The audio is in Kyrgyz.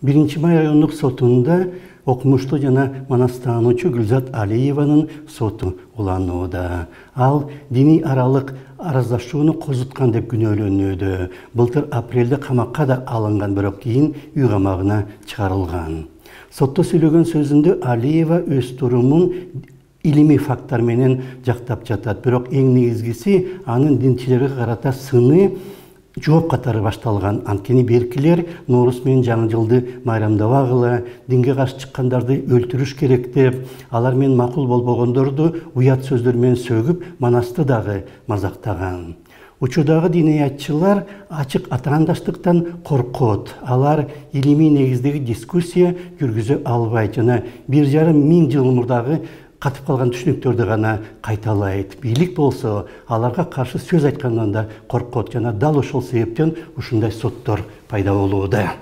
1 May райондук сотунда окумуштуу жана манастануучу Гүлзат Алиеванын соту уланууда. Ал диний аралык араздашууну козуткан деп күнөөлөнүүдө. Былтыр апрелде камакка да алынган, бирок кийин үй камагына чыгарылган. Сотто сүйлөгөн сөзүндө Алиева өз турумун илимий факттар менен жактап жатат. Бирок эң негизгиси анын динчилерге карата сыны жооп катары башталган. Анткени беркилер Ноорус менен Жаңы жылды майрамдабагыла, динге каршы чыккандарды өлтүрүш керек деп, алар менен макул болбогондорду уят сөздөр менен сөгүп, манасты дагы мазактаган. Учурдагы диниятчылар ачык атаандаштыктан коркот. Алар илимий негиздеги дискуссия жүргүзө албайт жана 1,5 миң жыл мурдагы катып калган түшүнүктөрдү гана кайталайт. Бийлик болсо аларга каршы сөз айткандан да коркот жана дал ошол себептен ушундай соттор пайда болууда.